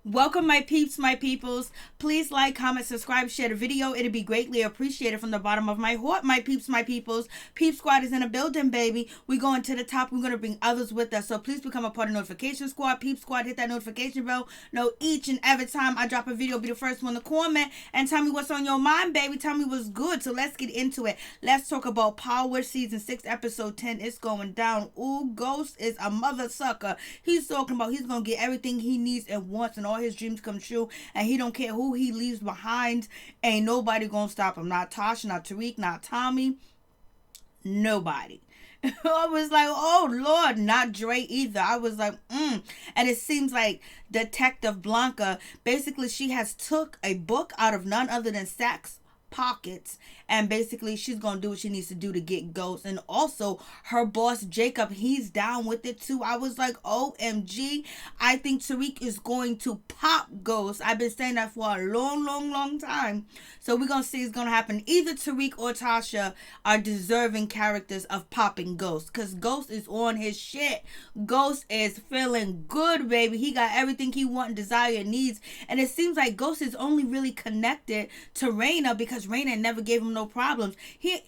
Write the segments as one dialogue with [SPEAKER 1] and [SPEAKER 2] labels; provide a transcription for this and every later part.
[SPEAKER 1] Welcome, my peeps, my peoples. Please like, comment, subscribe, share the video. It'd be greatly appreciated from the bottom of my heart, my peeps, my peoples. Peep Squad is in a building, baby. We're going to the top. We're going to bring others with us. So please become a part of Notification Squad. Peep Squad, hit that notification bell. Know each and every time I drop a video, be the first one to comment and tell me what's on your mind, baby. Tell me what's good. So let's get into it. Let's talk about Power Season 6, Episode 10. It's going down. Ooh, Ghost is a mother sucker. He's talking about he's going to get everything he needs and wants and all his dreams come true, and he don't care who he leaves behind. Ain't nobody gonna stop him. Not Tasha, not Tariq, not Tommy. Nobody. I was like, oh Lord, not Dre either. I was like, And it seems like Detective Blanca, basically she has took a book out of none other than Sack's pockets, and basically she's gonna do what she needs to do to get Ghost. And also her boss Jacob, he's down with it too. I was like, OMG, I think Tariq is going to pop Ghost. I've been saying that for a long time. So we're gonna see it's gonna happen. Either Tariq or Tasha are deserving characters of popping Ghost, because Ghost is on his shit. Ghost is feeling good, baby. He got everything he wants, desire, and needs. And it seems like Ghost is only really connected to Raina because Raina never gave him no problems.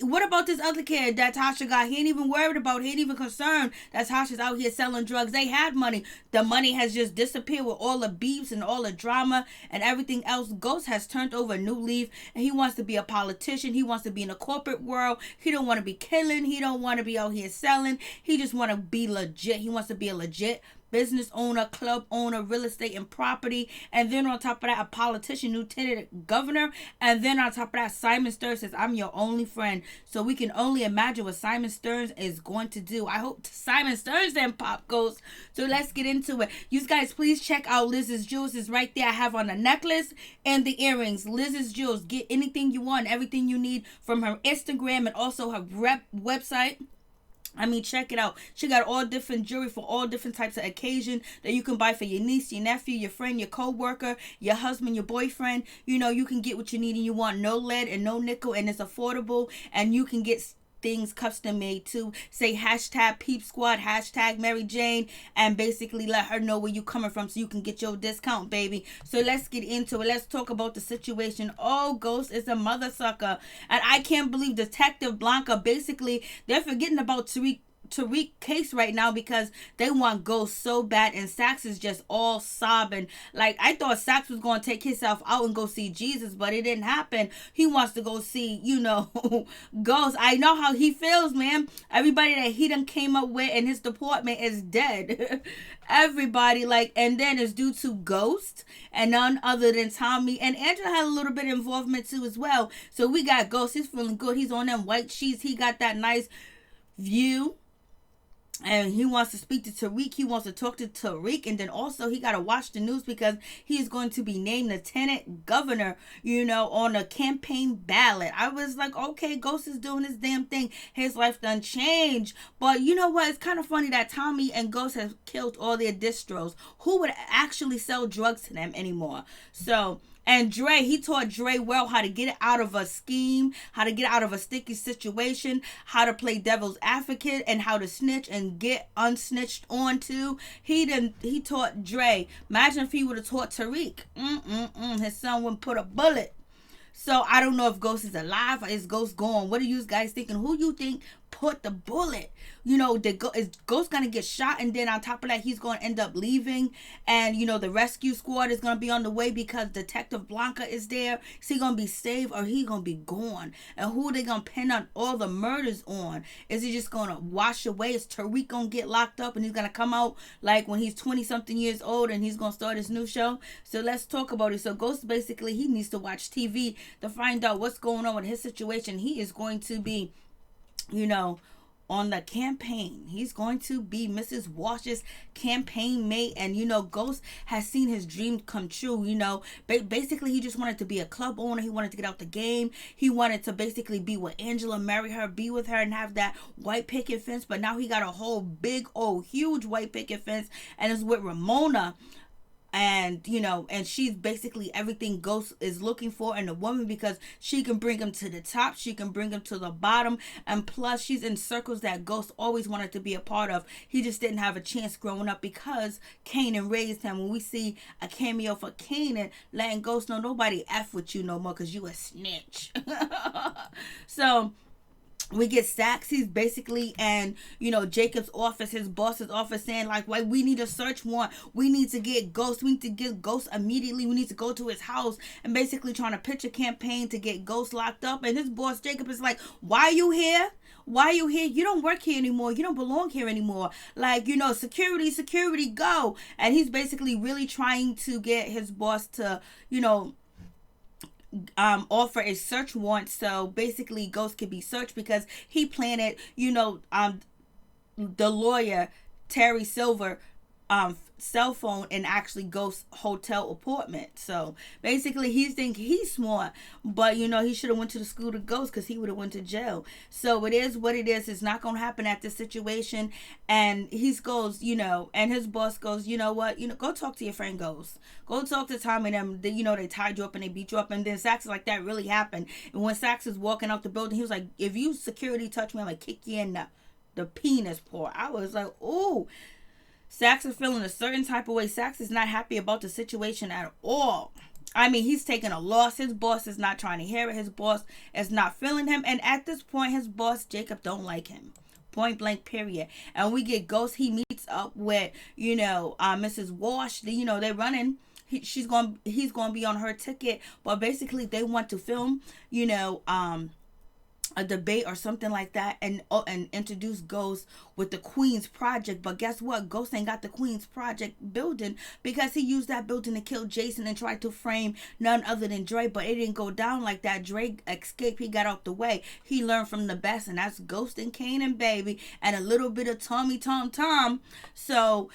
[SPEAKER 1] What about this other kid that Tasha got? He ain't even worried about. He ain't even concerned that Tasha's out here selling drugs. They had money. The money has just disappeared with all the beefs and all the drama and everything else. Ghost has turned over a new leaf, and he wants to be a politician. He wants to be in the corporate world. He don't want to be killing. He don't want to be out here selling. He just want to be legit. He wants to be a legit business owner, club owner, real estate and property, and then on top of that, a politician, lieutenant governor, and then on top of that, Simon Stern says, I'm your only friend. So we can only imagine what Simon Stern is going to do. I hope Simon Stern's then pop Ghost. So let's get into it. You guys, please check out Liz's Jewels. Is right there. I have on the necklace and the earrings. Liz's Jewels. Get anything you want, everything you need from her Instagram and also her website. I mean, check it out. She got all different jewelry for all different types of occasion that you can buy for your niece, your nephew, your friend, your co-worker, your husband, your boyfriend. You know, you can get what you need and you want. No lead and no nickel, and it's affordable, and you can get things custom made too. Say hashtag Peep Squad, hashtag Mary Jane, and basically let her know where you coming from so you can get your discount, baby. So let's get into it. Let's talk about the situation. Oh, Ghost is a mother sucker, and I can't believe Detective Blanca, basically they're forgetting about Tariq case right now because they want Ghost so bad, and Sax is just all sobbing. Like, I thought Sax was going to take himself out and go see Jesus, but it didn't happen. He wants to go see, Ghost. I know how he feels, man. Everybody that he done came up with in his department is dead. Everybody, and then it's due to Ghost and none other than Tommy, and Angela had a little bit of involvement too as well. So we got Ghost. He's feeling good. He's on them white sheets. He got that nice view, and he wants to speak to Tariq. He wants to talk to Tariq, and then also he got to watch the news because he is going to be named lieutenant governor, on a campaign ballot. I was like, okay, Ghost is doing his damn thing. His life done changed. But you know what? It's kind of funny that Tommy and Ghost have killed all their distros. Who would actually sell drugs to them anymore? So, and Dre, he taught Dre well how to get out of a scheme, how to get out of a sticky situation, how to play devil's advocate, and how to snitch and get unsnitched on too. He taught Dre. Imagine if he would have taught Tariq. His son wouldn't put a bullet. So I don't know if Ghost is alive or is Ghost gone. What are you guys thinking? Who you think put the bullet? Is Ghost gonna get shot, and then on top of that, he's gonna end up leaving, and the rescue squad is gonna be on the way because Detective Blanca is there. Is he gonna be saved or he gonna be gone? And who are they gonna pin on all the murders on? Is he just gonna wash away? Is Tariq gonna get locked up and he's gonna come out like when he's 20 something years old and he's gonna start his new show? So let's talk about it. So Ghost, basically, he needs to watch TV to find out what's going on with his situation. He is going to be on the campaign. He's going to be Mrs. Wash's campaign mate, and Ghost has seen his dream come true. Basically he just wanted to be a club owner. He wanted to get out the game. He wanted to basically be with Angela, marry her, be with her, and have that white picket fence. But now he got a whole big old huge white picket fence, and it's with Ramona. And and she's basically everything Ghost is looking for in a woman, because she can bring him to the top, she can bring him to the bottom, and plus she's in circles that Ghost always wanted to be a part of. He just didn't have a chance growing up because Kanan raised him. When we see a cameo for Kanan letting Ghost know nobody F with you no more because you a snitch. So we get Saxe. He's basically in, Jacob's office, his boss's office, saying like, "Why we need a search warrant? We need to get Ghost. We need to get Ghost immediately. We need to go to his house," and basically trying to pitch a campaign to get Ghost locked up. And his boss Jacob is like, "Why are you here? Why are you here? You don't work here anymore. You don't belong here anymore. Like, security, go." And he's basically really trying to get his boss to, offer a search warrant so basically Ghost could be searched, because he planted, the lawyer Terry Silver cell phone in actually Ghost's hotel apartment. So basically he think he's smart, but he should have went to the school to Ghost, because he would have went to jail. So it is what it is. It's not gonna happen at this situation. And he goes, and his boss goes, "You know what, go talk to your friend Ghost. Go talk to Tom and them. They tied you up and they beat you up." And then Saxe is like, "That really happened." And when Saxe is walking out the building, he was like, "If you security touch me, I'm gonna kick you in the penis paw." I was like, "Ooh." Saxe is feeling a certain type of way. Saxe is not happy about the situation at all. I mean, he's taking a loss. His boss is not trying to hear it. His boss is not feeling him. And at this point, his boss, Jacob, don't like him. Point blank, period. And we get Ghost. He meets up with, Mrs. Walsh. They're running. He's going to be on her ticket. But basically, they want to film, a debate or something like that, and introduce Ghost with the Queen's Project. But guess what? Ghost ain't got the Queen's Project building, because he used that building to kill Jason and tried to frame none other than Dre. But it didn't go down like that. Dre escaped. He got out the way. He learned from the best, and that's Ghost and Kanan, baby, and a little bit of Tommy Tom. So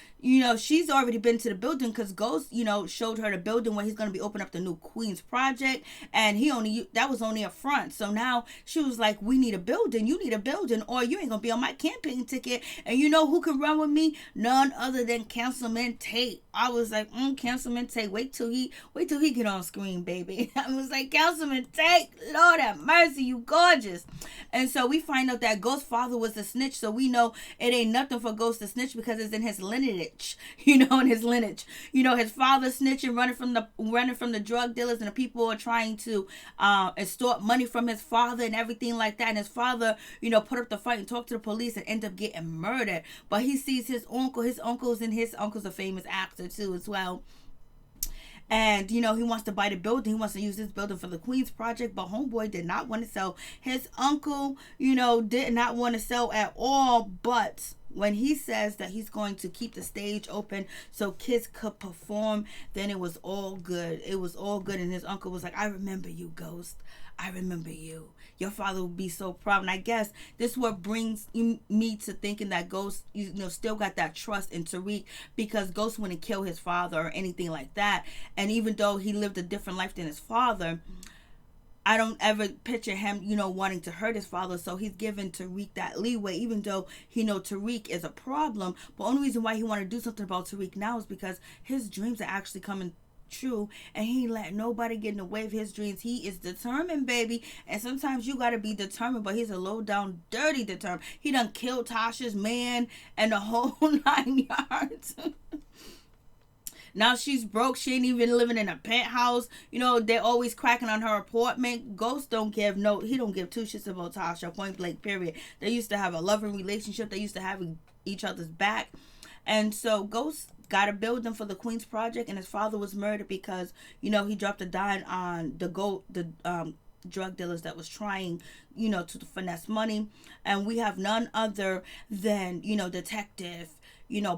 [SPEAKER 1] she's already been to the building, because Ghost showed her the building where he's going to be opening up the new Queen's Project, and that was only a front. So now she was like, "We need a building. You need a building, or you ain't gonna be on my campaign ticket." And you know who can run with me? None other than Councilman Tate. I was like, Councilman Tate, wait till he get on screen, baby. I was like, "Councilman Tate, Lord have mercy, you gorgeous." And so we find out that Ghost's father was a snitch, so we know it ain't nothing for Ghost to snitch, because it's in his lineage. In his lineage. His father snitching, running from the drug dealers, and the people are trying to extort money from his father and everything like that. And his father, put up the fight and talk to the police and end up getting murdered. But he sees his uncle. His uncle's a famous actor too as well. And, he wants to buy the building. He wants to use this building for the Queen's Project. But homeboy did not want to sell. His uncle, did not want to sell at all. But when he says that he's going to keep the stage open so kids could perform, then it was all good. It was all good. And his uncle was like, "I remember you, Ghost. I remember you. Your father would be so proud." And I guess this is what brings me to thinking that Ghost, still got that trust in Tariq, because Ghost wouldn't kill his father or anything like that. And even though he lived a different life than his father, I don't ever picture him, wanting to hurt his father. So he's giving Tariq that leeway, even though he know Tariq is a problem. But the only reason why he wanted to do something about Tariq now is because his dreams are actually coming true, and he ain't let nobody get in the way of his dreams. He is determined, baby. And sometimes you gotta be determined, but he's a low down dirty determined. He done killed Tasha's man and the whole 9 yards. Now she's broke. She ain't even living in a penthouse. They're always cracking on her apartment. Ghost he don't give two shits about Tasha, point blank, period. They used to have a loving relationship. They used to have each other's back. And so Ghost got a building for the Queen's Project, and his father was murdered because, he dropped a dime on the drug dealers that was trying, to finesse money. And we have none other than, Detective,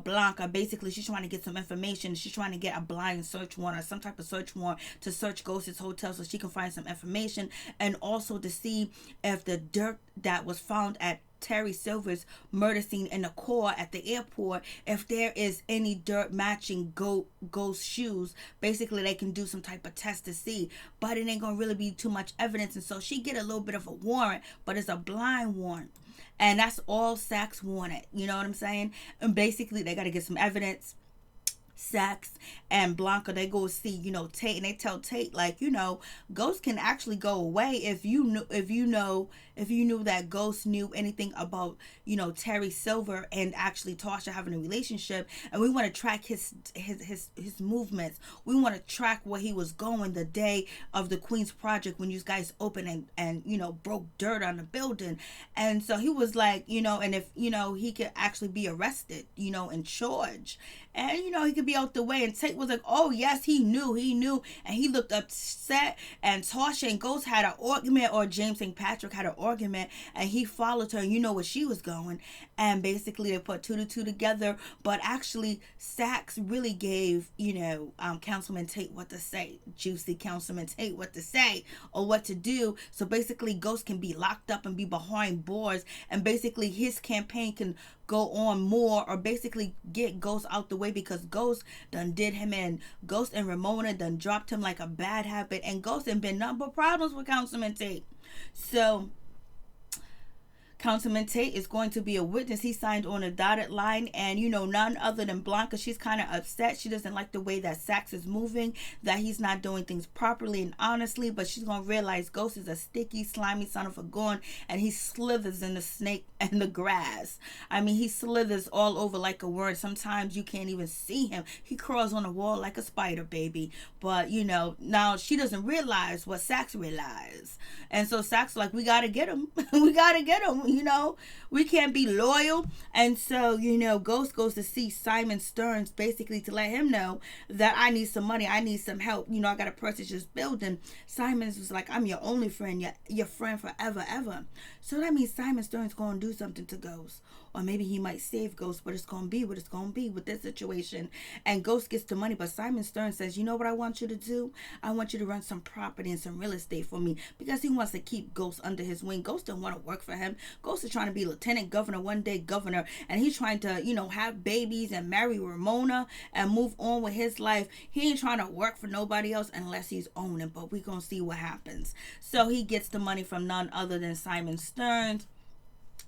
[SPEAKER 1] Blanca. Basically, she's trying to get some information. She's trying to get a blind search warrant or some type of search warrant to search Ghost's hotel so she can find some information, and also to see if the dirt that was found at Terry Silver's murder scene in the car at the airport, if there is any dirt matching Ghost shoes. Basically, they can do some type of test to see, but it ain't gonna really be too much evidence. And so she get a little bit of a warrant, but it's a blind warrant, and that's all Saxe wanted. You know what I'm saying? And basically, they got to get some evidence. Sax and Blanca, they go see, Tate, and they tell Tate, like, Ghost can actually go away if you knew that Ghost knew anything about, Terry Silver and actually Tasha having a relationship, and we want to track his movements. We want to track where he was going the day of the Queen's Project when you guys opened and broke dirt on the building. And so he was like, and if he could actually be arrested, and charged, and he could be out the way. And Tate was like, oh yes, he knew, and he looked upset. And Tasha and Ghost had an argument, or James St. Patrick had an argument, and he followed her, and where she was going. And basically they put two to two together. But actually Sax really gave Councilman Tate what to say, juicy Councilman Tate what to say or what to do. So basically Ghost can be locked up and be behind bars, and basically his campaign can go on more, or basically get Ghost out the way, because Ghost done did him in. Ghost and Ramona done dropped him like a bad habit, and Ghost done been nothing but problems with Councilman Tate. So Councilman Tate is going to be a witness. He signed on a dotted line, and none other than Blanca. She's kind of upset. She doesn't like the way that Sax is moving, that he's not doing things properly and honestly, but she's going to realize Ghost is a sticky, slimy son of a gun, and he slithers in the snake and the grass. I mean, he slithers all over like a worm. Sometimes you can't even see him. He crawls on the wall like a spider, baby. But, now she doesn't realize what Sax realized. And so Sax like, we got to get him. We got to get him. We can't be loyal. And so, Ghost goes to see Simon Stearns, basically to let him know that I need some money. I need some help. I got to purchase this building. Simon's was like, I'm your only friend. Your friend forever, ever. So that means Simon Stearns going to do something to Ghost. Or maybe he might save Ghost, but it's going to be what it's going to be with this situation. And Ghost gets the money, but Simon Stearns says, you know what I want you to do? I want you to run some property and some real estate for me, because he wants to keep Ghost under his wing. Ghost don't want to work for him. Ghost is trying to be lieutenant governor, one day governor, and he's trying to, have babies and marry Ramona and move on with his life. He ain't trying to work for nobody else unless he's owning, but we're going to see what happens. So he gets the money from none other than Simon Stearns.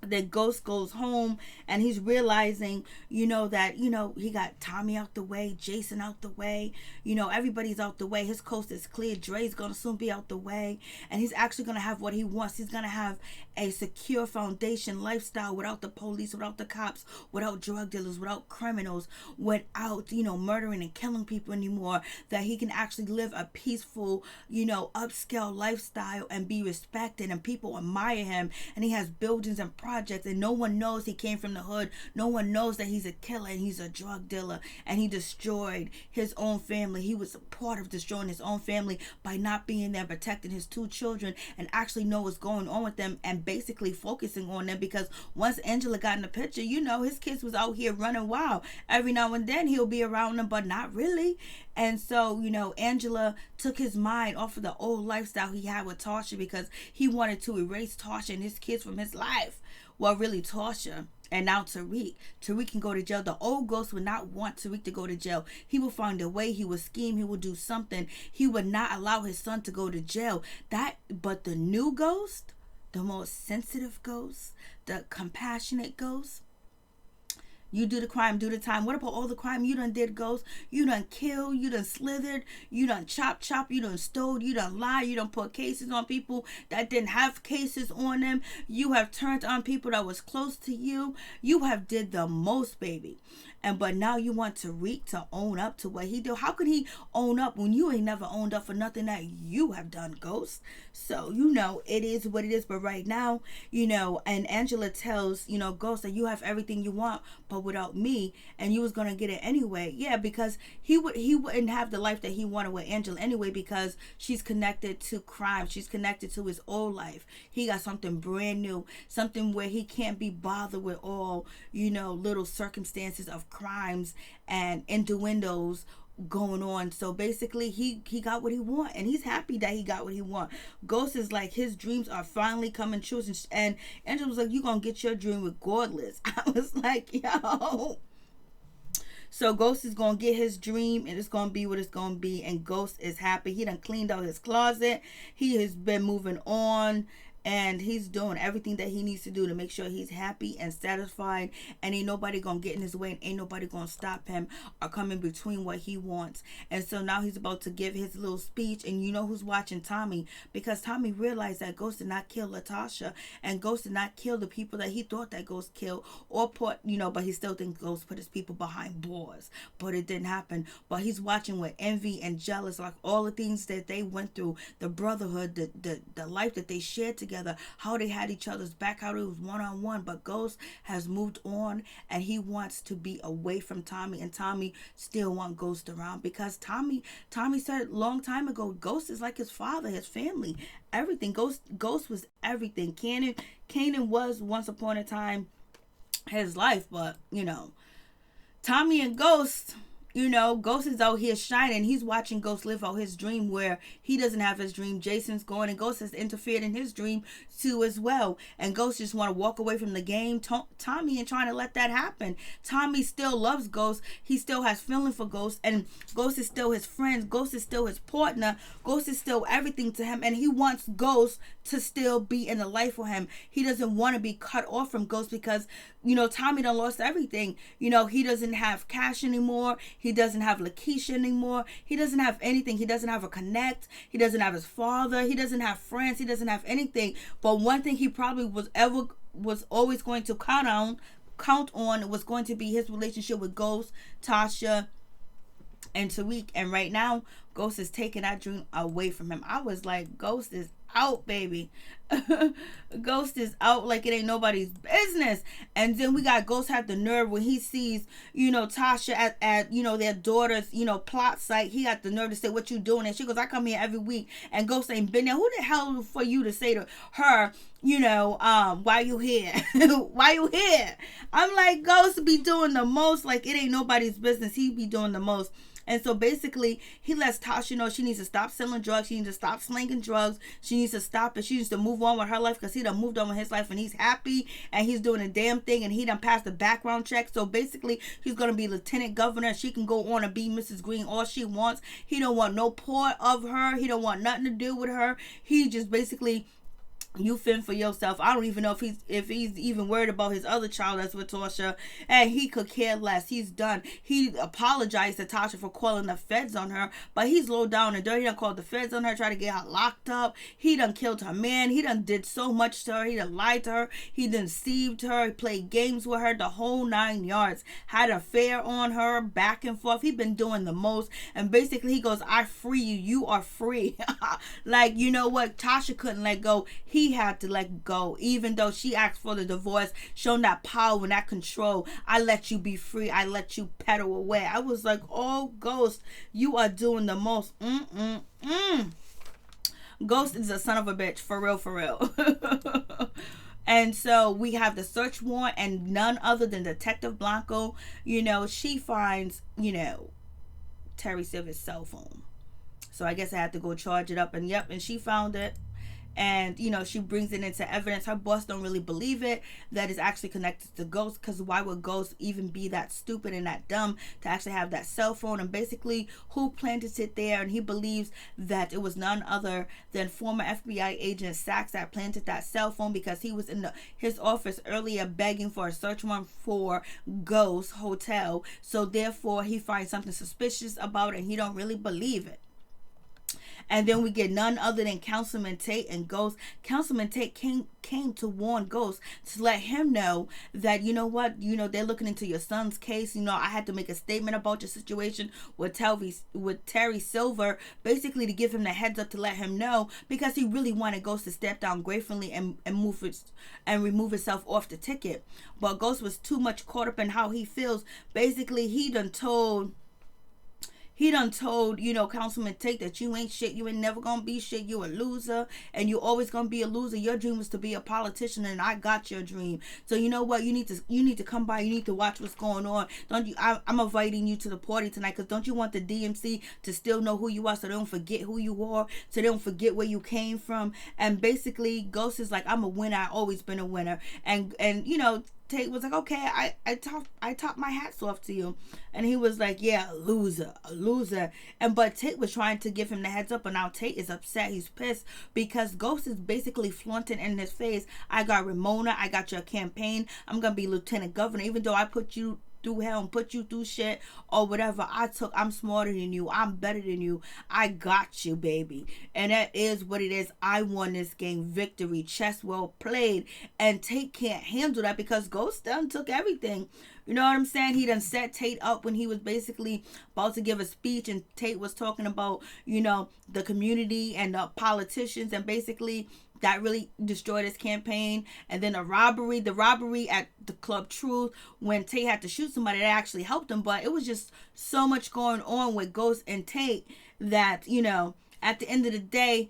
[SPEAKER 1] Then Ghost goes home, and he's realizing, that, he got Tommy out the way, Jason out the way, everybody's out the way. His coast is clear. Dre's going to soon be out the way, and he's actually going to have what he wants. He's going to have a secure foundation lifestyle without the police, without the cops, without drug dealers, without criminals, without, murdering and killing people anymore, that he can actually live a peaceful, upscale lifestyle and be respected, and people admire him, and he has buildings and projects, and no one knows he came from the hood. No one knows that he's a killer and he's a drug dealer, and he destroyed his own family. He was a part of destroying his own family by not being there protecting his two children, and actually know what's going on with them, and basically focusing on them, because once Angela got in the picture, his kids was out here running wild. Every now and then he'll be around them, but not really. And so, Angela took his mind off of the old lifestyle he had with Tasha, because he wanted to erase Tasha and his kids from his life. Well, really, Tasha and now Tariq. Tariq can go to jail. The old Ghost would not want Tariq to go to jail. He would find a way. He would scheme. He would do something. He would not allow his son to go to jail. But the new Ghost, the most sensitive Ghost, the compassionate Ghost, you do the crime, do the time. What about all the crime you done did, Ghost? You done killed, you done slithered, you done chop, you done stole, you done lied, you done put cases on people that didn't have cases on them. You have turned on people that was close to you. You have did the most, baby. But now you want Tariq to own up to what he did. How could he own up when you ain't never owned up for nothing that you have done, Ghost? So, it is what it is. But right now, and Angela tells, Ghost that you have everything you want, but without me, and you was going to get it anyway. Yeah, because he wouldn't have the life that he wanted with Angela anyway, because she's connected to crime. She's connected to his old life. He got something brand new, something where he can't be bothered with all, little circumstances of crimes and innuendos going on. So basically he got what he want, and he's happy that he got what he want. Ghost is like, his dreams are finally coming true, and Angela was like, you gonna get your dream regardless. I was like, yo. So Ghost is gonna get his dream, and it's gonna be what it's gonna be, and Ghost is happy. He done cleaned out his closet. He has been moving on, and he's doing everything that he needs to do to make sure he's happy and satisfied, and ain't nobody gonna get in his way, and ain't nobody gonna stop him or come in between what he wants. And so now he's about to give his little speech, and you know who's watching? Tommy, because Tommy realized that Ghost did not kill Latasha, and Ghost did not kill the people that he thought that Ghost killed or put, but he still thinks Ghost put his people behind bars, but it didn't happen. But he's watching with envy and jealous, like all the things that they went through, the brotherhood, the life that they shared together, how they had each other's back, how it was one-on-one. But Ghost has moved on, and he wants to be away from Tommy, and Tommy still wants Ghost around, because Tommy said a long time ago, Ghost is like his father, his family, everything. Ghost was everything. Kanan was once upon a time his life, but Tommy and Ghost, Ghost is out here shining. He's watching Ghost live out his dream where he doesn't have his dream. Jason's going, and Ghost has interfered in his dream too as well. And Ghost just want to walk away from the game. Tommy ain't trying to let that happen. Tommy still loves Ghost. He still has feeling for Ghost, and Ghost is still his friend. Ghost is still his partner. Ghost is still everything to him, and he wants Ghost to still be in the life with him. He doesn't want to be cut off from Ghost because, Tommy done lost everything. He doesn't have Cash anymore. He doesn't have Lakeisha anymore. He doesn't have anything. He doesn't have a connect. He doesn't have his father. He doesn't have friends. He doesn't have anything. But one thing he probably was always going to count on was going to be his relationship with Ghost, Tasha, and Tariq. And right now, Ghost is taking that dream away from him. I was like, Ghost is out, baby. Ghost is out like it ain't nobody's business. And then we got Ghost have the nerve when he sees, Tasha at their daughter's, plot site. He got the nerve to say, "What you doing?" And she goes, "I come here every week." And Ghost ain't been there. Who the hell for you to say to her, why you here? Why you here? I'm like, Ghost be doing the most like it ain't nobody's business. He be doing the most. And so basically, he lets Tasha know she needs to stop selling drugs. She needs to stop slinging drugs. She needs to stop it. She needs to move on with her life, because he done moved on with his life, and he's happy, and he's doing a damn thing, and he done passed the background check. So basically, he's going to be lieutenant governor. She can go on and be Mrs. Green all she wants. He don't want no part of her. He don't want nothing to do with her. He just basically... You fend for yourself. I don't even know if he's even worried about his other child that's with Tasha, and he could care less. He's done. He apologized to Tasha for calling the feds on her, but he's low down and dirty. He done called the feds on her, tried to get her locked up. He done killed her man. He done did so much to her. He done lied to her. He done deceived her. He played games with her, the whole 9 yards. Had an affair on her, back and forth. He been doing the most, and basically he goes, "I free you. You are free." Like, you know what? Tasha couldn't let go. He had to let go, even though she asked for the divorce, showing that power and that control. I let you be free. I let you pedal away. I was like, oh, Ghost, you are doing the most. Ghost is a son of a bitch, for real, for real. And so we have the search warrant, and none other than Detective Blanco, she finds, Terry Silver's cell phone. So I guess I had to go charge it up, and and she found it. And, she brings it into evidence. Her boss don't really believe it, that is actually connected to Ghost, because why would Ghost even be that stupid and that dumb to actually have that cell phone? And basically, who planted it there? And he believes that it was none other than former FBI agent Sachs that planted that cell phone, because he was in his office earlier begging for a search warrant for Ghost Hotel. So therefore, he finds something suspicious about it, and he don't really believe it. And then we get none other than Councilman Tate and Ghost. Councilman Tate came to warn Ghost, to let him know that, they're looking into your son's case. I had to make a statement about your situation with Terry Silver, basically to give him the heads up, to let him know, because he really wanted Ghost to step down gratefully and remove himself off the ticket. But Ghost was too much caught up in how he feels. Basically, he done told, Councilman Tate that you ain't shit. You ain't never gonna be shit. You a loser, and you always gonna be a loser. Your dream was to be a politician, and I got your dream. So you know what? You need to come by. You need to watch what's going on. Don't you? I'm inviting you to the party tonight, because don't you want the DMC to still know who you are, so they don't forget who you are, so they don't forget where you came from. And basically, Ghost is like, I'm a winner. I always been a winner. And Tate was like, okay, I top my hats off to you. And he was like, yeah, a loser. And but Tate was trying to give him the heads up, but now Tate is upset. He's pissed because Ghost is basically flaunting in his face, I got Ramona, I got your campaign, I'm gonna be lieutenant governor, even though I put you through hell and put you through shit or whatever. I'm smarter than you, I'm better than you, I got you, baby. And that is what it is. I won this game. Victory, chess well played. And Tate can't handle that because Ghost done took everything. You know what I'm saying? He done set Tate up when he was basically about to give a speech, and Tate was talking about, the community and the politicians, and basically that really destroyed his campaign. And then the robbery at the Club Truth, when Tate had to shoot somebody, that actually helped him. But it was just so much going on with Ghost and Tate that, at the end of the day,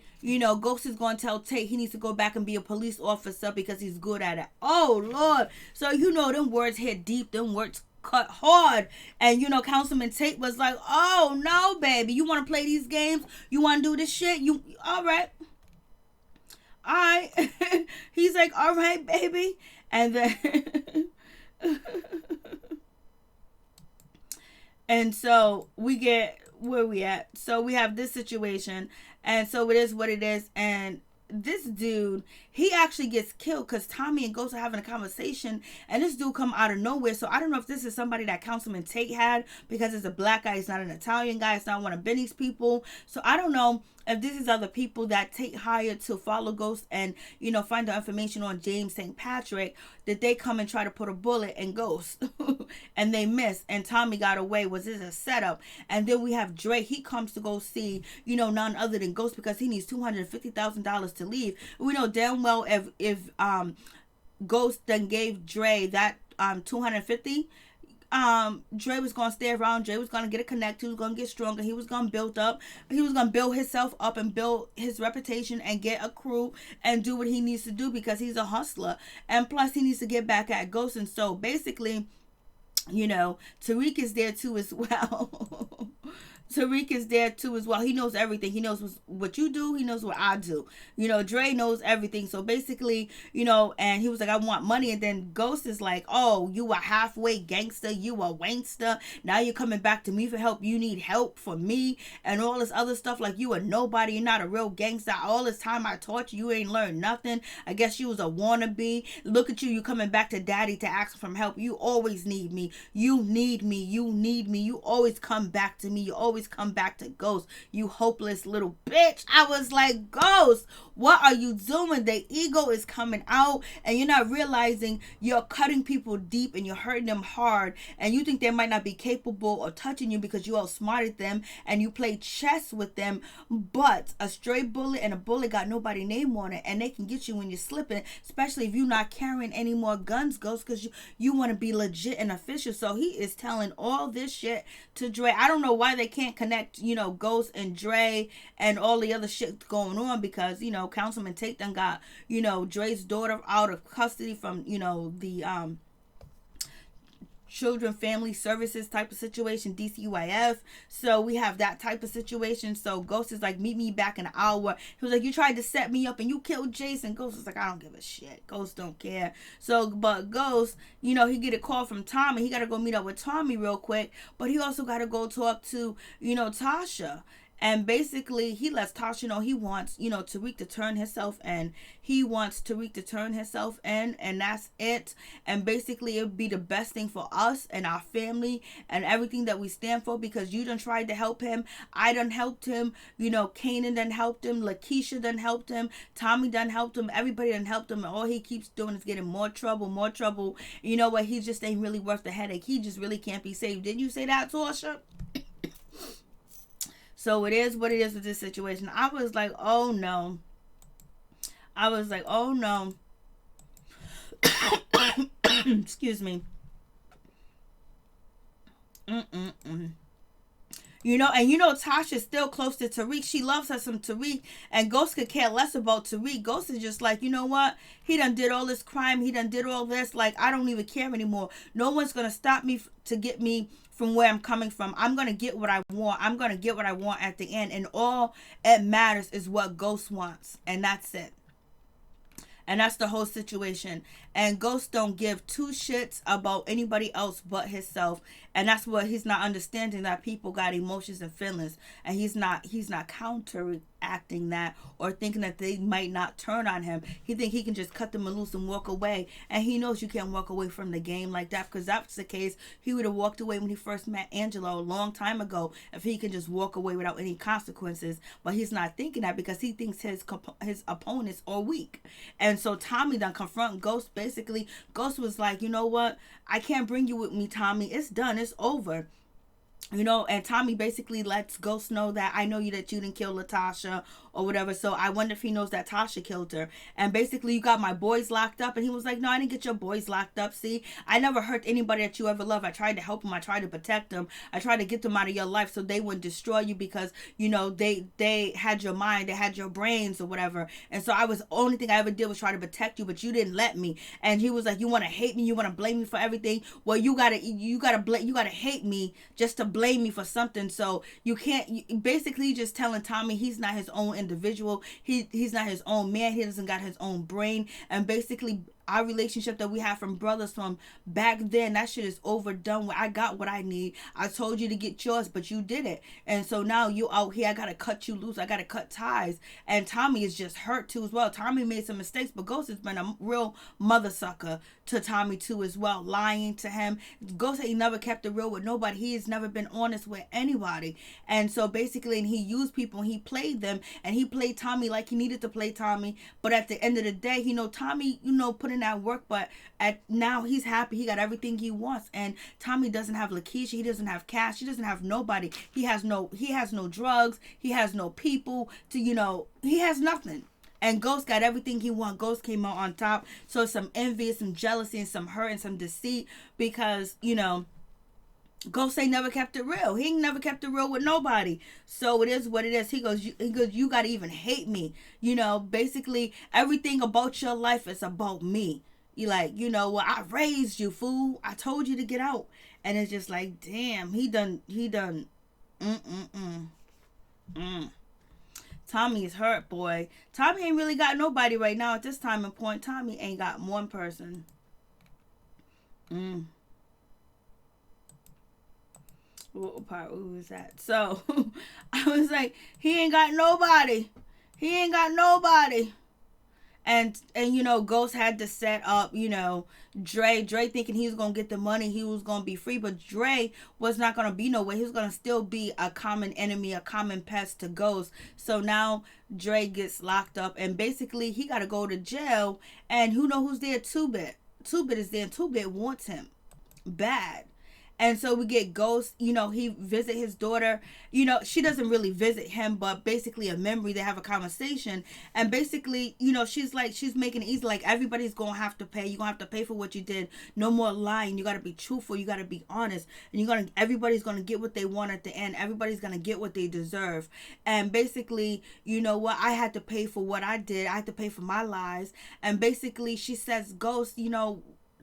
[SPEAKER 1] Ghost is going to tell Tate he needs to go back and be a police officer because he's good at it. Oh, Lord. So, them words hit deep. Them words cut hard. And, Councilman Tate was like, oh, no, baby. You want to play these games? You want to do this shit? All right. He's like, all right, baby. And then... and so we get... where we at? So we have this situation, and so it is what it is. And this dude, he actually gets killed because Tommy and Ghost are having a conversation, and this dude come out of nowhere. So I don't know if this is somebody that Councilman Tate had, because it's a black guy, it's not an Italian guy, it's not one of Benny's people. So I don't know if this is other people that Tate hired to follow Ghost and, find the information on James St. Patrick, that they come and try to put a bullet in Ghost and they miss, and Tommy got away. Was this a setup? And then we have Dre. He comes to go see, none other than Ghost because he needs $250,000 to leave. We know damn well if Ghost then gave Dre that $250, Dre was gonna stay around. Dre was gonna get a connect. He was gonna get stronger. He was gonna build up. He was gonna build himself up and build his reputation and get a crew and do what he needs to do because he's a hustler. And plus, he needs to get back at Ghost. And so basically, Tariq is there too as well. Tariq is there too as well. He knows everything. He knows what you do. He knows what I do. Dre knows everything. So basically, and he was like, I want money. And then Ghost is like, oh, you a halfway gangster. You a wankster. Now you're coming back to me for help. You need help from me and all this other stuff. Like, you a nobody. You're not a real gangster. All this time I taught you, you ain't learned nothing. I guess you was a wannabe. Look at you. You coming back to daddy to ask for help. You always need me. You need me. You need me. You always come back to me. You always come back to Ghost. You hopeless little bitch. I was like, Ghost, what are you doing? The ego is coming out, and you're not realizing you're cutting people deep and you're hurting them hard, and you think they might not be capable of touching you because you outsmarted them and you played chess with them. But a stray bullet and a bullet got nobody's name on it, and they can get you when you're slipping, especially if you're not carrying any more guns, Ghost, because you want to be legit and official. So he is telling all this shit to Dre. I don't know why they can't connect, Ghost and Dre and all the other shit going on, because, Councilman Tate done got, Dre's daughter out of custody from, the Children Family Services type of situation, DCYF. So we have that type of situation. So Ghost is like, meet me back in an hour. He was like, you tried to set me up and you killed Jason. Ghost was like, I don't give a shit. Ghost don't care. So, but Ghost, he get a call from Tommy. He got to go meet up with Tommy real quick. But he also got to go talk to, Tasha. And basically, he lets Tasha know he wants, Tariq to turn himself in. He wants Tariq to turn himself in, and that's it. And basically, it would be the best thing for us and our family and everything that we stand for, because you done tried to help him. I done helped him. Kanan done helped him. Lakeisha done helped him. Tommy done helped him. Everybody done helped him. And all he keeps doing is getting more trouble, more trouble. You know what? He just ain't really worth the headache. He just really can't be saved. Didn't you say that, Tasha? So it is what it is with this situation. I was like, oh no. Excuse me. And Tasha's still close to Tariq. She loves her some Tariq, and Ghost could care less about Tariq. Ghost is just like, you know what? He done did all this crime. He done did all this. Like, I don't even care anymore. No one's going to stop me to get me from where I'm coming from. I'm going to get what I want. I'm going to get what I want at the end. And all it matters is what Ghost wants. And that's it. And that's the whole situation. And Ghost don't give two shits about anybody else but himself. And that's what he's not understanding, that people got emotions and feelings. And he's not counteracting that or thinking that they might not turn on him. He think he can just cut them loose and walk away. And he knows you can't walk away from the game like that, because that's the case. He would have walked away when he first met Angelo a long time ago if he can just walk away without any consequences. But he's not thinking that because he thinks his opponents are weak. And so Tommy done confront Ghost. Basically, Ghost was like, you know what? I can't bring you with me, Tommy. It's done. It's over. And Tommy basically lets Ghost know that I know that you didn't kill Latasha or whatever, so I wonder if he knows that Tasha killed her. And basically, you got my boys locked up. And he was like, no, I didn't get your boys locked up. See, I never hurt anybody that you ever loved. I tried to help them. I tried to protect them. I tried to get them out of your life so they wouldn't destroy you, because, they had your mind, they had your brains or whatever. And so the only thing I ever did was try to protect you, but you didn't let me. And he was like, you want to hate me? You want to blame me for everything? Well, you gotta hate me just to blame me for something. So you can't, basically just telling Tommy he's not his own individual. He's not his own man. He doesn't got his own brain. And basically, our relationship that we have from brothers from back then, that shit is overdone. I got what I need. I told you to get yours, but you did it. And so now you out here, I gotta cut you loose. I gotta cut ties. And Tommy is just hurt too as well. Tommy made some mistakes, but Ghost has been a real mother sucker to Tommy too as well, lying to him. Ghost ain't never kept it real with nobody. He has never been honest with anybody. And so basically, and he used people and he played them, and he played Tommy like he needed to play Tommy. But at the end of the day, Tommy, put in that work, but now he's happy. He got everything he wants. And Tommy doesn't have Lakeisha. He doesn't have cash. He doesn't have nobody. He has no drugs. He has no people to, he has nothing. And Ghost got everything he wants. Ghost came out on top. So some envy, some jealousy, and some hurt and some deceit, because, Ghost ain't never kept it real. He ain't never kept it real with nobody. So it is what it is. He goes, you gotta even hate me. Basically everything about your life is about me. You like, well, I raised you, fool. I told you to get out. And it's just like, damn, he done. Tommy is hurt, boy. Tommy ain't really got nobody right now at this time and point. Tommy ain't got one person. What part was that? So I was like, he ain't got nobody. He ain't got nobody. And Ghost had to set up, Dre thinking he was going to get the money, he was going to be free, but Dre was not going to be nowhere. He was going to still be a common enemy, a common pest to Ghost. So now Dre gets locked up, and basically he got to go to jail, and who know who's there? Two-Bit. Two-Bit is there, and Two-Bit wants him bad. And so we get Ghost, he visit his daughter. She doesn't really visit him, but basically a memory, they have a conversation. And basically, she's making it easy. Like, everybody's going to have to pay. You're going to have to pay for what you did. No more lying. You got to be truthful. You got to be honest. And everybody's going to get what they want at the end. Everybody's going to get what they deserve. And basically, I had to pay for what I did. I had to pay for my lies. And basically, she says, Ghost,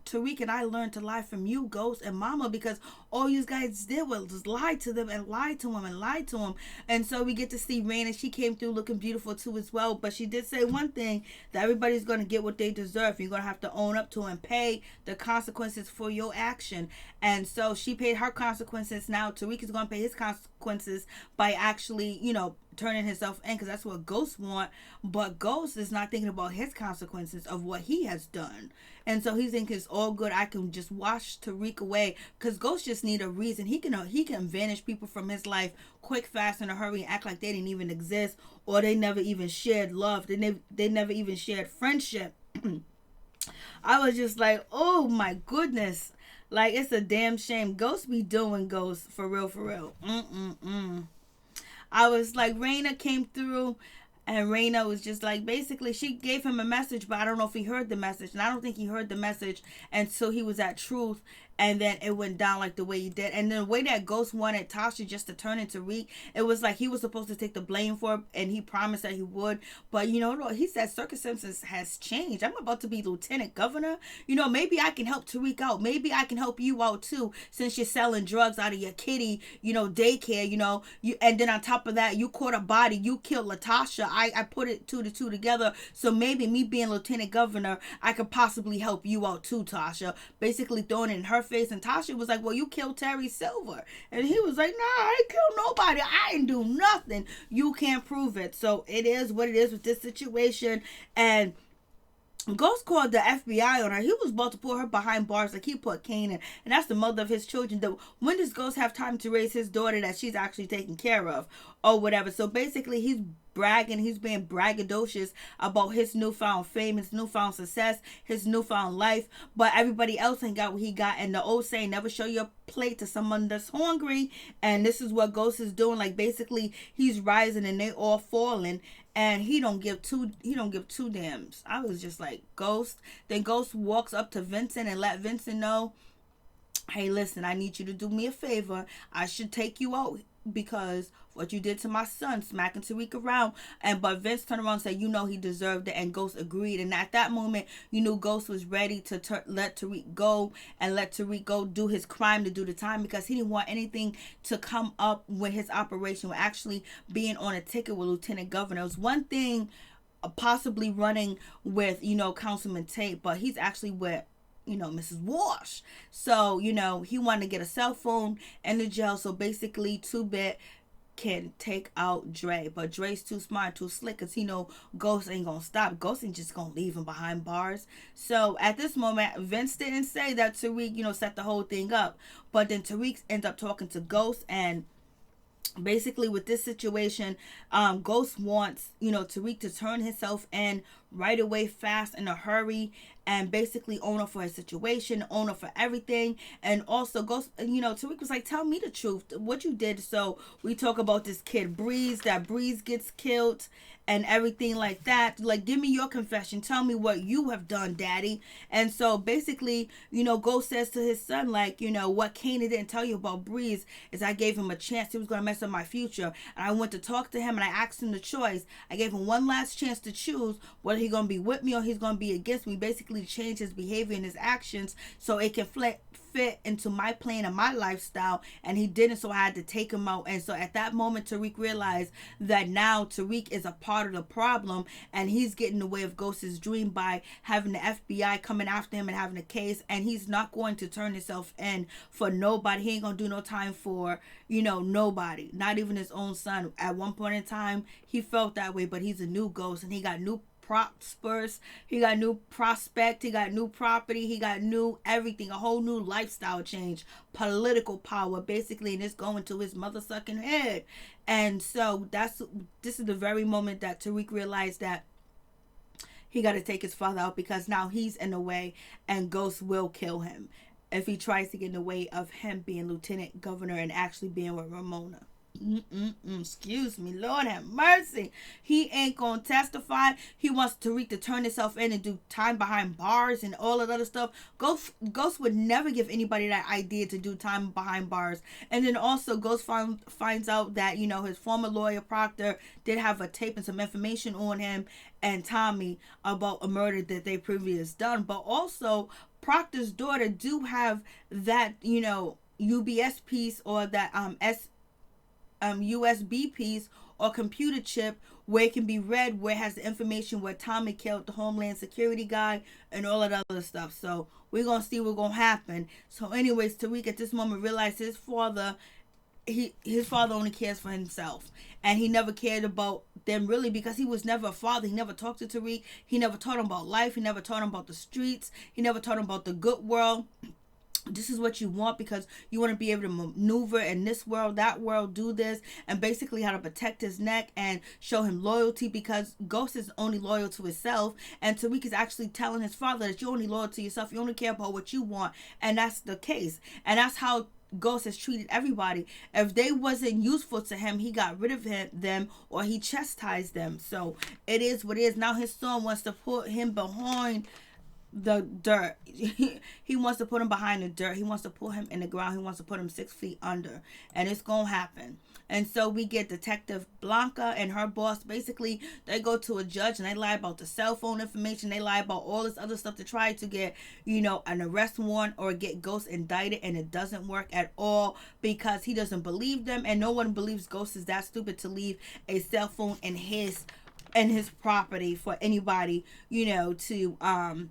[SPEAKER 1] Tariq and I learned to lie from you, Ghost, and Mama, because all you guys did was just lie to them and lie to him and lie to him. And so we get to see Rain, and she came through looking beautiful too as well. But she did say one thing, that everybody's going to get what they deserve. You're going to have to own up to and pay the consequences for your action. And so she paid her consequences. Now Tariq is going to pay his consequences by actually, turning himself in, because that's what Ghost want. But Ghost is not thinking about his consequences of what he has done. And so he's thinking it's all good. I can just wash Tariq away, because Ghost just need a reason. He can vanish people from his life quick, fast, in a hurry, and act like they didn't even exist, or they never even shared love. They never even shared friendship. I was just like, oh my goodness. Like, it's a damn shame. Ghost be doing Ghost for real, for real. I was like, Raina came through, and Raina was just like, basically, she gave him a message, but I don't know if he heard the message. And I don't think he heard the message until he was at Truth. and then it went down like the way he did. And then the way that Ghost wanted Tasha just to turn into Tariq, it was like he was supposed to take the blame for it, and he promised that he would. But you know, he said circumstances has changed. I'm about to be lieutenant governor. You know, maybe I can help Tariq out. Maybe I can help you out too, since you're selling drugs out of your kitty, you know, daycare. You know, and then on top of that, you caught a body. You killed Latasha. I put it two together. So maybe me being lieutenant governor, I could possibly help you out too, Tasha. Basically throwing it in her face, and Tasha was like, well, you killed Terry Silver. And he was like, nah, I ain't killed nobody. I didn't do nothing. You can't prove it. So it is what it is with this situation. And Ghost called the FBI on her. He was about to put her behind bars like he put Kanan, and that's the mother of his children. When does Ghost have time to raise his daughter that she's actually taking care of or whatever? So basically he's bragging, he's being braggadocious about his newfound fame, his newfound success, his newfound life, but everybody else ain't got what he got. And the old saying, never show your plate to someone that's hungry. And this is what Ghost is doing. Like basically he's rising and they all falling, and he don't give two dams. I was just like, Ghost. Then Ghost walks up to Vincent and let Vincent know, hey, listen, I need you to do me a favor. I should take you out because what you did to my son, smacking Tariq around. But Vince turned around and said, you know, he deserved it, and Ghost agreed. And at that moment, you knew Ghost was ready to let Tariq go and let Tariq go do his crime, to do the time, because he didn't want anything to come up with his operation, with actually being on a ticket with Lieutenant Governor. It was one thing possibly running with, you know, Councilman Tate, but he's actually with, you know, Mrs. Walsh. So, you know, he wanted to get a cell phone in the jail. So basically, 2-Bit can take out Dre, but Dre's too smart, too slick, because he know Ghost ain't gonna stop. Ghost ain't just gonna leave him behind bars. So at this moment, Vince didn't say that Tariq, you know, set the whole thing up, but then Tariq ends up talking to Ghost. And basically with this situation, Ghost wants, you know, Tariq to turn himself in right away, fast, in a hurry, and basically own up for his situation, own up for everything. And also Ghost, you know, Tariq was like, tell me the truth, what you did. So we talk about this kid Breeze, that Breeze gets killed and everything like that. Like, give me your confession, tell me what you have done, daddy. And so basically, you know, Ghost says to his son, like, you know, what Kanan didn't tell you about Breeze is I gave him a chance. He was going to mess up my future, and I went to talk to him and I asked him the choice. I gave him one last chance to choose whether he's going to be with me or he's going to be against me. Basically change his behavior and his actions so it can fit into my plan and my lifestyle, and he didn't, so I had to take him out. And so at that moment, Tariq realized that now Tariq is a part of the problem, and he's getting in the way of Ghost's dream by having the FBI coming after him and having a case, and he's not going to turn himself in for nobody. He ain't gonna do no time for, you know, nobody, not even his own son. At one point in time, he felt that way, but he's a new Ghost, and he got new prospers, he got new prospect, he got new property, he got new everything, a whole new lifestyle change, political power basically, and it's going to his mother sucking head. And so this is the very moment that Tariq realized that he got to take his father out, because now he's in the way and Ghost will kill him if he tries to get in the way of him being lieutenant governor and actually being with Ramona. Excuse me, Lord have mercy. He ain't gonna testify. He wants Tariq to turn himself in and do time behind bars and all of that other stuff. Ghost would never give anybody that idea to do time behind bars. And then also Ghost finds out that, you know, his former lawyer Proctor did have a tape and some information on him and Tommy about a murder that they previously done. But also Proctor's daughter do have that, you know, UBS piece, or that USB piece or computer chip where it can be read, where it has the information where Tommy killed the Homeland Security guy and all of that other stuff. So we're gonna see what's gonna happen. So anyways, Tariq at this moment realized his father only cares for himself, and he never cared about them really, because he was never a father. He never talked to Tariq. He never taught him about life. He never taught him about the streets. He never taught him about the good world. This is what you want, because you want to be able to maneuver in this world, that world, do this, and basically how to protect his neck and show him loyalty, because Ghost is only loyal to himself, and Tariq is actually telling his father that you're only loyal to yourself, you only care about what you want. And that's the case, and that's how Ghost has treated everybody. If they wasn't useful to him, he got rid of them, or he chastised them. So it is what it is. Now his son wants to put him behind the dirt. He wants to put him behind the dirt. He wants to pull him in the ground. He wants to put him 6 feet under. And it's going to happen. And so we get Detective Blanca and her boss. Basically, they go to a judge and they lie about the cell phone information. They lie about all this other stuff to try to get, an arrest warrant or get Ghost indicted. And it doesn't work at all because he doesn't believe them. And no one believes Ghost is that stupid to leave a cell phone in his property for anybody, to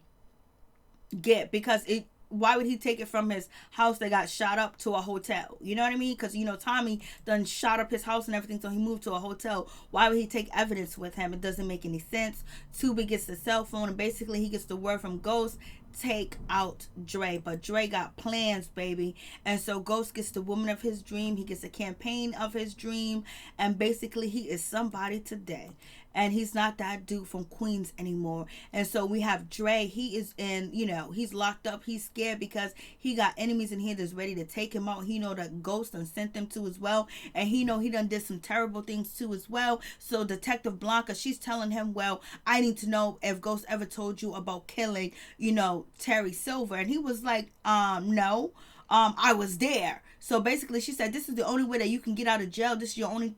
[SPEAKER 1] get, because why would he take it from his house that got shot up to a hotel? You know what I mean? Because, Tommy done shot up his house and everything, so he moved to a hotel. Why would he take evidence with him? It doesn't make any sense. Tuba gets the cell phone, and basically he gets the word from Ghost, take out Dre. But Dre got plans, baby. And so Ghost gets the woman of his dream. He gets a campaign of his dream. And basically he is somebody today. And he's not that dude from Queens anymore. And so we have Dre. He is in, he's locked up. He's scared because he got enemies in here that's ready to take him out. He know that Ghost done sent them to as well. And he know he done did some terrible things too as well. So Detective Blanca, she's telling him, well, I need to know if Ghost ever told you about killing, Terry Silver. And he was like, no, I was there. So basically she said, this is the only way that you can get out of jail. This is your only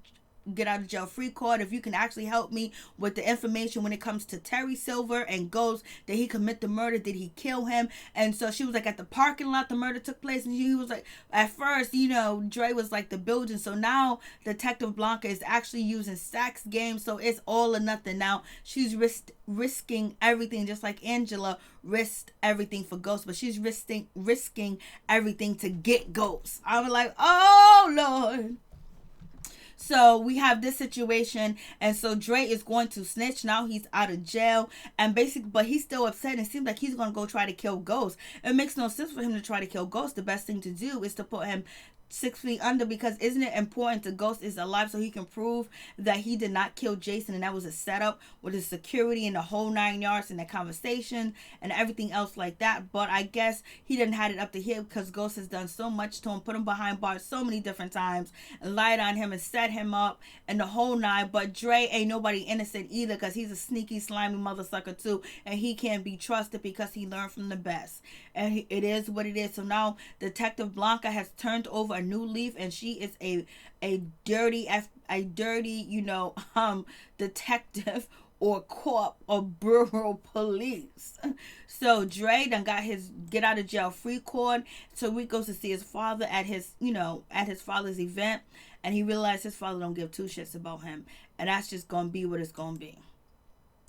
[SPEAKER 1] get out of jail free card. If you can actually help me with the information when it comes to Terry Silver and Ghost, did he commit the murder? Did he kill him? And so she was like, at the parking lot the murder took place. And he was like, at first, Dre was like the building. So now Detective Blanca is actually using Sack's game. So it's all or nothing. Now she's risking everything, just like Angela risked everything for Ghost, but she's risking everything to get Ghost. I was like, oh Lord. So we have this situation, and so Dre is going to snitch. Now he's out of jail, and but he's still upset. It seems like he's going to go try to kill Ghost. It makes no sense for him to try to kill Ghost. The best thing to do is to put him 6 feet under, because isn't it important the Ghost is alive so he can prove that he did not kill Jason, and that was a setup with the security and the whole 9 yards and the conversation and everything else like that. But I guess he didn't have it up to here because Ghost has done so much to him, put him behind bars so many different times and lied on him and set him up and the whole 9. But Dre ain't nobody innocent either, because he's a sneaky, slimy mother sucker too, and he can't be trusted because he learned from the best. And it is what it is. So now Detective Blanca has turned over a new leaf, and she is a dirty detective or corp or bureau police. So Dre done got his get out of jail free card. So he goes to see his father at his father's event, and he realized his father don't give two shits about him, and that's just gonna be what it's gonna be.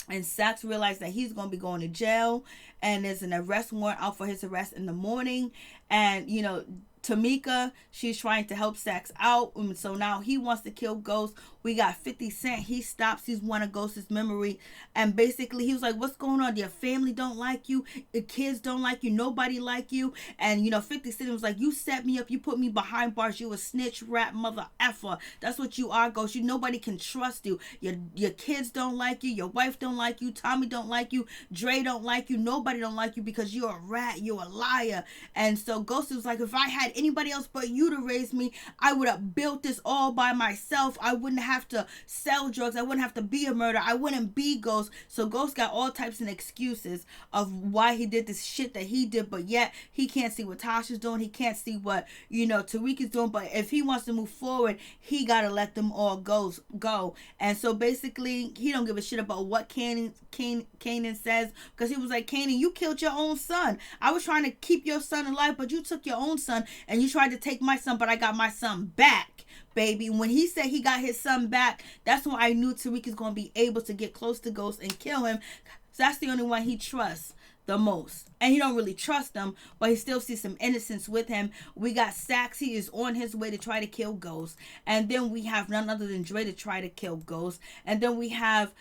[SPEAKER 1] And Sachs realized that he's going to be going to jail, and there's an arrest warrant out for his arrest in the morning. And, Tamika, she's trying to help Sachs out. So now he wants to kill Ghost. We got 50 Cent. He stops. He's one of Ghost's memory. And basically, he was like, what's going on? Your family don't like you. Your kids don't like you. Nobody like you. And, 50 Cent was like, you set me up. You put me behind bars. You a snitch, rat, mother effer. That's what you are, Ghost. Nobody can trust you. Your kids don't like you. Your wife don't like you. Tommy don't like you. Dre don't like you. Nobody don't like you because you're a rat. You're a liar. And so Ghost was like, if I had anybody else but you to raise me, I would have built this all by myself. I wouldn't have to sell drugs. I wouldn't have to be a murderer. I wouldn't be Ghost. So Ghost got all types of excuses of why he did this shit that he did, but yet he can't see what Tasha's doing. He can't see what, Tariq is doing. But if he wants to move forward, he got to let them all go. And so basically, he don't give a shit about what Kanan says, because he was like, Kanan, you killed your own son. I was trying to keep your son alive, but you took your own son, and you tried to take my son, but I got my son back, baby. When he said he got his son back, that's when I knew Tariq is going to be able to get close to Ghost and kill him. That's the only one he trusts the most. And he don't really trust him, but he still sees some innocence with him. We got Sax. He is on his way to try to kill Ghost. And then we have none other than Dre to try to kill Ghost. And then we have,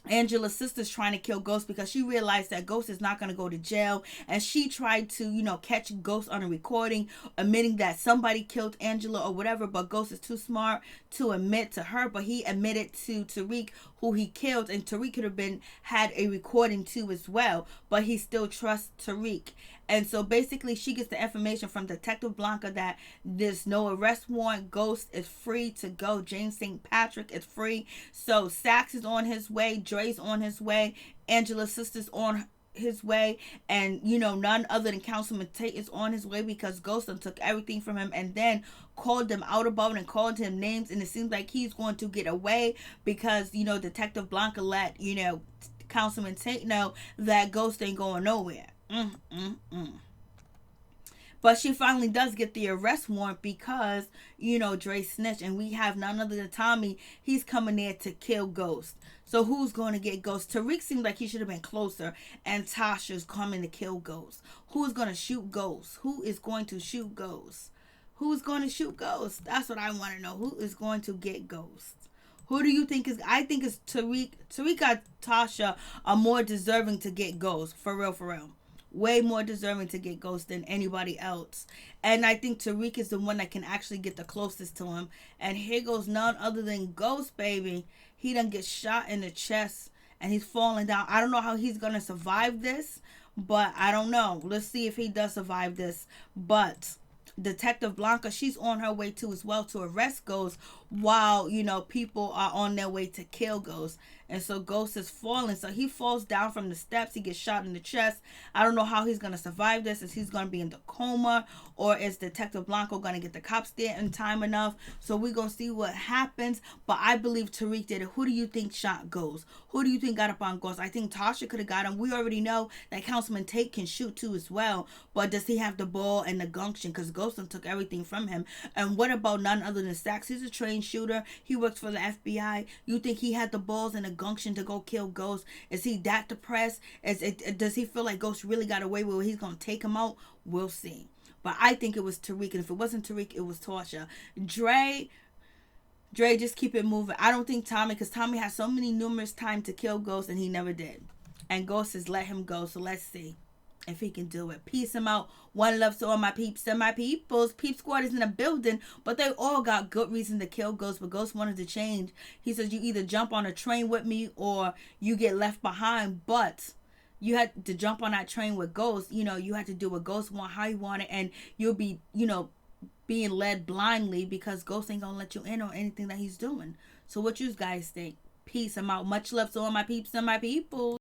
[SPEAKER 1] Angela's sister's trying to kill Ghost because she realized that Ghost is not going to go to jail, and she tried to catch Ghost on a recording admitting that somebody killed Angela or whatever, but Ghost is too smart to admit to her, but he admitted to Tariq who he killed, and Tariq could have had a recording too as well, but he still trusts Tariq. And so basically she gets the information from Detective Blanca that there's no arrest warrant. Ghost is free to go. James St. Patrick is free. So Sax is on his way. Dre's on his way. Angela's sister's on his way, and none other than Councilman Tate is on his way because Ghost took everything from him and then called him out about it and called him names, and it seems like he's going to get away because Detective Blanca let Councilman Tate know that Ghost ain't going nowhere. But she finally does get the arrest warrant because, Dre snitched. And we have none other than Tommy. He's coming there to kill Ghost. So who's going to get Ghost? Tariq seems like he should have been closer. And Tasha's coming to kill Ghost. Who's going to shoot Ghost? Who is going to shoot Ghost? Who's going to shoot Ghost? That's what I want to know. Who is going to get Ghost? Who do you think is... I think it's Tariq. Tariq and Tasha are more deserving to get Ghost. For real, for real. Way more deserving to get Ghost than anybody else. And I think Tariq is the one that can actually get the closest to him. And here goes none other than Ghost, baby. He done get shot in the chest and he's falling down. I don't know how he's going to survive this, but I don't know. Let's see if he does survive this. But Detective Blanca, she's on her way too as well to arrest Ghost while, people are on their way to kill Ghost. And so Ghost is falling. So he falls down from the steps. He gets shot in the chest. I don't know how he's going to survive this. Is he's going to be in the coma? Or is Detective Blanco going to get the cops there in time enough? So we're going to see what happens. But I believe Tariq did it. Who do you think shot Ghost? Who do you think got up on Ghost? I think Tasha could have got him. We already know that Councilman Tate can shoot too as well. But does he have the ball and the gumption? Because Ghost took everything from him. And what about none other than Sax? He's a trained shooter. He works for the FBI. You think he had the balls and the gumption to go kill Ghost? Is he that depressed? Does he feel like Ghost really got away with it? He's gonna take him out? We'll see. But I think it was Tariq, and if it wasn't Tariq, it was Tasha. Dre, just keep it moving. I don't think Tommy, because Tommy has so many numerous times to kill Ghost, and he never did. And Ghost has let him go, so let's see if he can do it. Peace him out. One love to all my peeps and my peoples. Peep Squad is in a building, but they all got good reason to kill Ghost, but Ghost wanted to change. He says you either jump on a train with me or you get left behind, but you had to jump on that train with Ghost. You had to do what Ghost want, how you want it, and you'll be, being led blindly because Ghost ain't gonna let you in on anything that he's doing. So what you guys think? Peace. I'm out. Much love to all my peeps and my people.